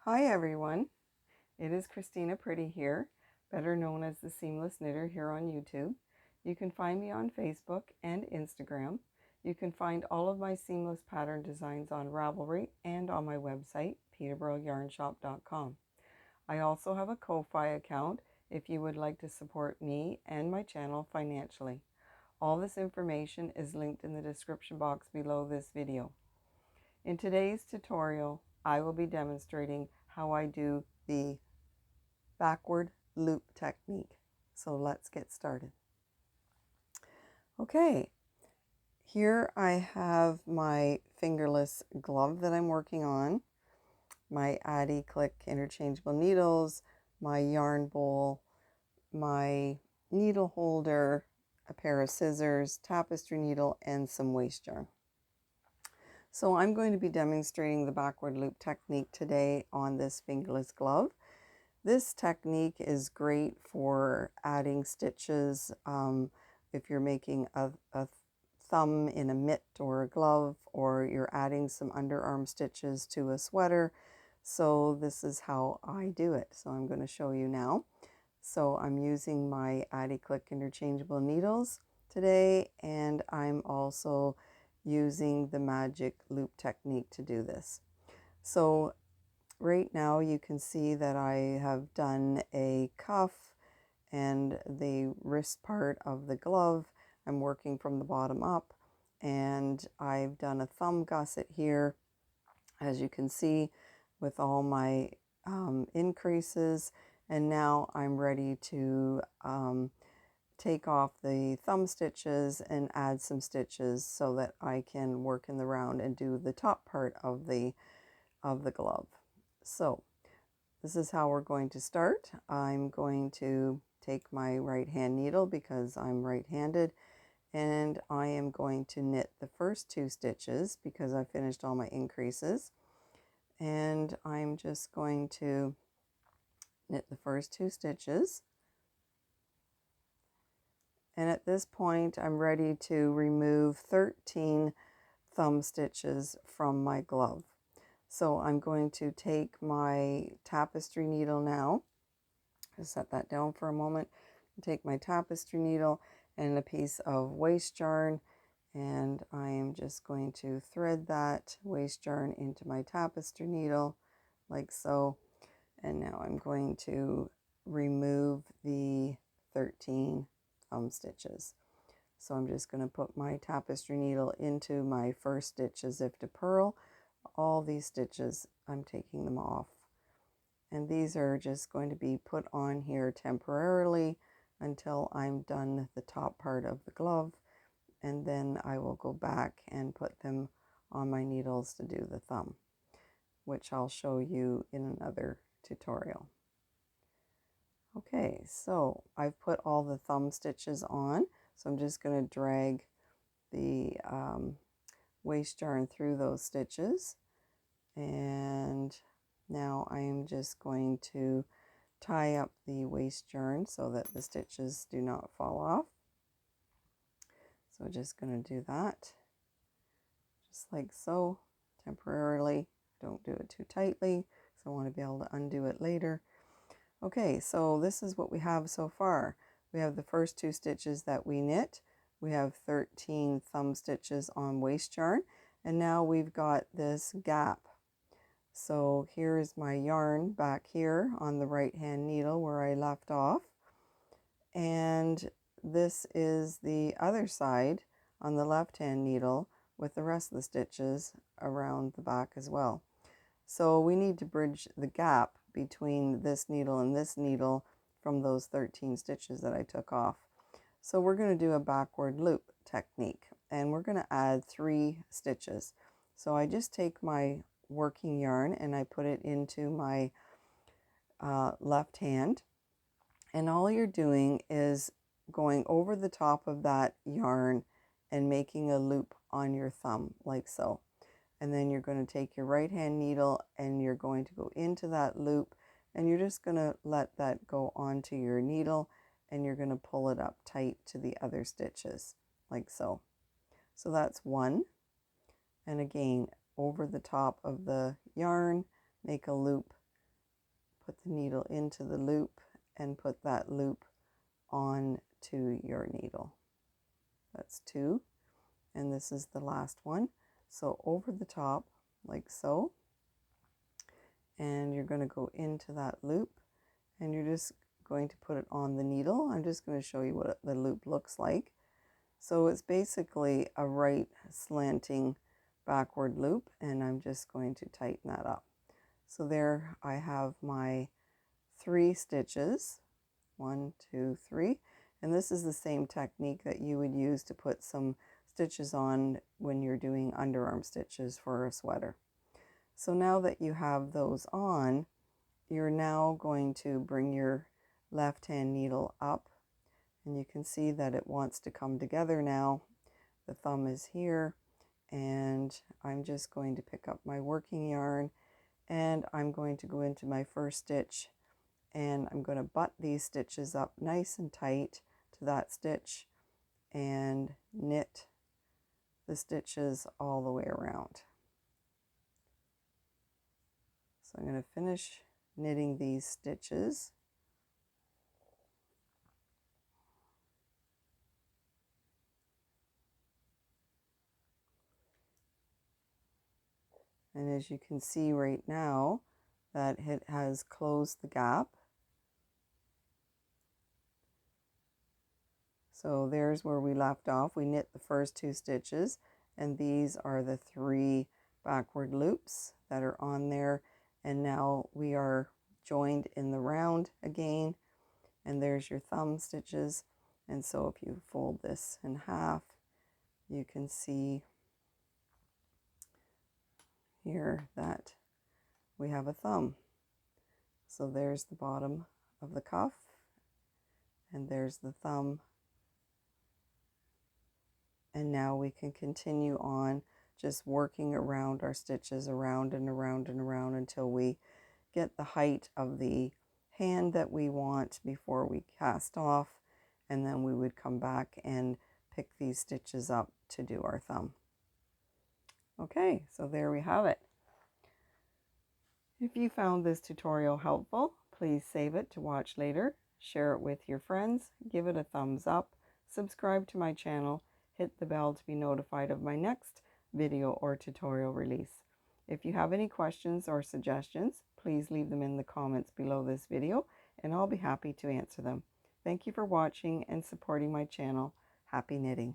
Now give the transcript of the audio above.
Hi everyone, it is Christina Pridie here, better known as the Seamless Knitter here on YouTube. You can find me on Facebook and Instagram. You can find all of my seamless pattern designs on Ravelry and on my website, ptboyarnshop.com. I also have a Ko-Fi account if you would like to support me and my channel financially. All this information is linked in the description box below this video. In today's tutorial, I will be demonstrating how I do the backward loop technique. So let's get started. Okay, here I have my fingerless glove that I'm working on, my Addi Click interchangeable needles, my yarn bowl, my needle holder, a pair of scissors, tapestry needle, and some waste yarn. So I'm going to be demonstrating the backward loop technique today on this fingerless glove. This technique is great for adding stitches if you're making a thumb in a mitt or a glove, or you're adding some underarm stitches to a sweater. So this is how I do it. So I'm going to show you now. So I'm using my Addi Click interchangeable needles today, and I'm also using the magic loop technique to do this. So right now you can see that I have done a cuff and the wrist part of the glove. I'm working from the bottom up, and I've done a thumb gusset here, as you can see, with all my increases, and now I'm ready to take off the thumb stitches and add some stitches so that I can work in the round and do the top part of the glove. So this is how we're going to start. I'm going to take my right hand needle because I'm right-handed, and I am going to knit the first 2 stitches because I finished all my increases, and I'm just going to knit the first 2 stitches. And at this point, I'm ready to remove 13 thumb stitches from my glove. So I'm going to take my tapestry needle now. Just set that down for a moment. Take my tapestry needle and a piece of waste yarn, and I am just going to thread that waste yarn into my tapestry needle like so. And now I'm going to remove the 13 thumb stitches. So I'm just going to put my tapestry needle into my first stitch as if to purl. All these stitches, I'm taking them off. And these are just going to be put on here temporarily until I'm done the top part of the glove. And then I will go back and put them on my needles to do the thumb, which I'll show you in another tutorial. Okay, so I've put all the thumb stitches on, so I'm just going to drag the waste yarn through those stitches, and now I am just going to tie up the waste yarn so that the stitches do not fall off. So just going to do that just like so, temporarily. Don't do it too tightly because I want to be able to undo it later. Okay, so this is what we have so far. We have the first 2 stitches that we knit. We have 13 thumb stitches on waste yarn, and now we've got this gap. So here is my yarn back here on the right hand needle where I left off, and this is the other side on the left hand needle with the rest of the stitches around the back as well. So we need to bridge the gap between this needle and this needle from those 13 stitches that I took off. So we're going to do a backward loop technique, and we're going to add 3 stitches. So I just take my working yarn and I put it into my left hand, and all you're doing is going over the top of that yarn and making a loop on your thumb like so. And then you're going to take your right hand needle and you're going to go into that loop, and you're just going to let that go onto your needle, and you're going to pull it up tight to the other stitches like so. So that's 1. And again, over the top of the yarn, make a loop put the needle into the loop and put that loop on to your needle. That's 2, and this is the last one. So over the top like so, and you're going to go into that loop, and you're just going to put it on the needle. I'm just going to show you what the loop looks like. So it's basically a right slanting backward loop, and I'm just going to tighten that up. So there I have my 3 stitches, 1, 2, 3, and this is the same technique that you would use to put some stitches on when you're doing underarm stitches for a sweater. So now that you have those on, you're now going to bring your left hand needle up, and you can see that it wants to come together now. The thumb is here, and I'm just going to pick up my working yarn, and I'm going to go into my first stitch, and I'm going to butt these stitches up nice and tight to that stitch and knit the stitches all the way around. So I'm going to finish knitting these stitches. And as you can see right now, that it has closed the gap. So there's where we left off. We knit the first 2 stitches, and these are the 3 backward loops that are on there. And now we are joined in the round again, and there's your thumb stitches. And so if you fold this in half, you can see here that we have a thumb. So there's the bottom of the cuff, and there's the thumb. And now we can continue on just working around our stitches, around and around and around, until we get the height of the hand that we want before we cast off, and then we would come back and pick these stitches up to do our thumb. Okay, so there we have it. If you found this tutorial helpful, please save it to watch later, share it with your friends, give it a thumbs up, subscribe to my channel, hit the bell to be notified of my next video or tutorial release. If you have any questions or suggestions, please leave them in the comments below this video, and I'll be happy to answer them. Thank you for watching and supporting my channel. Happy knitting!